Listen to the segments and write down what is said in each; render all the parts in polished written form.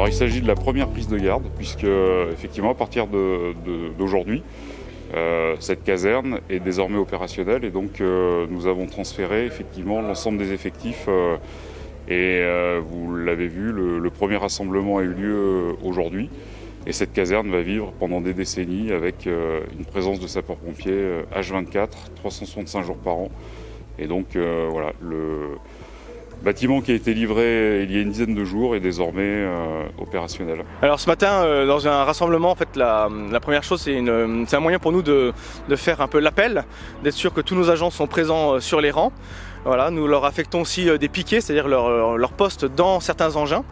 Alors il s'agit de la première prise de garde, puisque effectivement à partir d'aujourd'hui, cette caserne est désormais opérationnelle et donc nous avons transféré effectivement l'ensemble des effectifs vous l'avez vu, le premier rassemblement a eu lieu aujourd'hui et cette caserne va vivre pendant des décennies avec une présence de sapeurs-pompiers H24, 365 jours par an. Et donc voilà, le bâtiment qui a été livré il y a une dizaine de jours est désormais opérationnel. Alors ce matin, dans un rassemblement, en fait, la première chose, c'est un moyen pour nous de faire un peu l'appel, d'être sûr que tous nos agents sont présents sur les rangs. Voilà, nous leur affectons aussi des piquets, c'est-à-dire leur poste dans certains engins.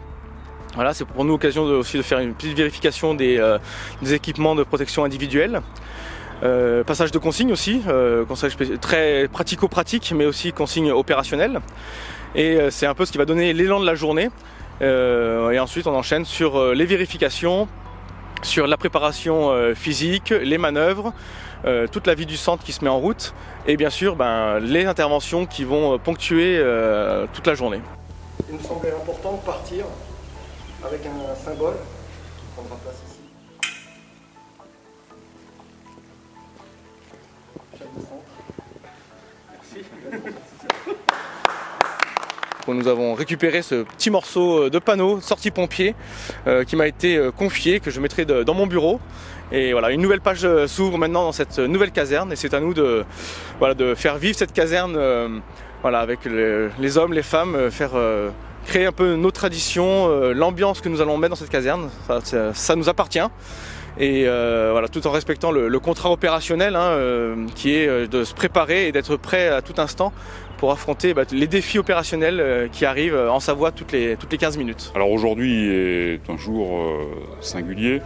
Voilà, c'est pour nous l'occasion aussi de faire une petite vérification des équipements de protection individuelle. Passage de consignes aussi, conseil très pratico-pratique, mais aussi consignes opérationnelles. Et c'est un peu ce qui va donner l'élan de la journée. Et ensuite on enchaîne sur les vérifications, sur la préparation physique, les manœuvres, toute la vie du centre qui se met en route et bien sûr les interventions qui vont ponctuer toute la journée. Il me semblait important de partir avec un symbole qui prendra place ici. Chef de centre. Merci. Nous avons récupéré ce petit morceau de panneau sortie pompier qui m'a été confié, que je mettrai dans mon bureau. Et voilà, une nouvelle page s'ouvre maintenant dans cette nouvelle caserne et c'est à nous de faire vivre cette caserne avec les hommes, les femmes, créer un peu nos traditions, l'ambiance que nous allons mettre dans cette caserne, ça nous appartient. Et tout en respectant le contrat opérationnel qui est de se préparer et d'être prêt à tout instant pour affronter les défis opérationnels qui arrivent en Savoie toutes les 15 minutes. Alors aujourd'hui est un jour singulier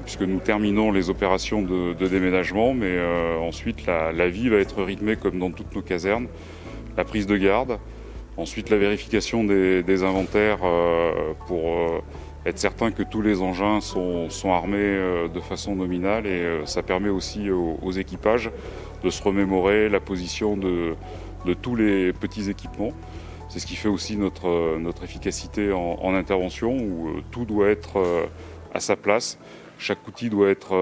puisque nous terminons les opérations de déménagement, mais ensuite la vie va être rythmée comme dans toutes nos casernes. La prise de garde, ensuite la vérification des inventaires pour être certain que tous les engins sont armés de façon nominale et ça permet aussi aux équipages de se remémorer la position de tous les petits équipements. C'est ce qui fait aussi notre efficacité en intervention où tout doit être à sa place. Chaque outil doit être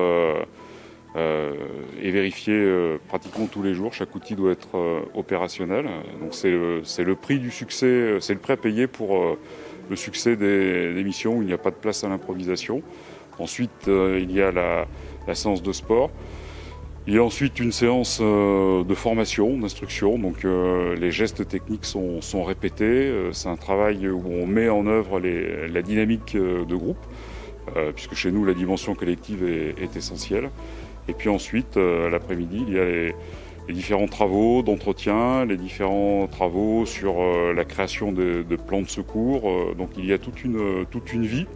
vérifié pratiquement tous les jours. Chaque outil doit être opérationnel. Donc c'est le prix du succès, c'est le prix à payer pour le succès des missions où il n'y a pas de place à l'improvisation. Ensuite, il y a la séance de sport. Il y a ensuite une séance de formation, d'instruction. Donc les gestes techniques sont répétés. C'est un travail où on met en œuvre la dynamique de groupe, puisque chez nous la dimension collective est essentielle. Et puis ensuite, l'après-midi, il y a les différents travaux d'entretien, les différents travaux sur la création de plans de secours. Donc il y a toute une vie,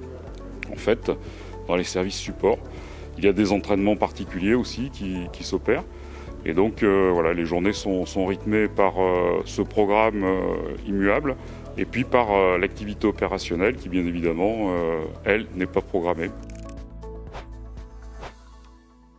en fait, dans les services supports. Il y a des entraînements particuliers aussi qui s'opèrent. Et donc les journées sont rythmées par ce programme immuable et puis par l'activité opérationnelle qui, bien évidemment, elle, n'est pas programmée.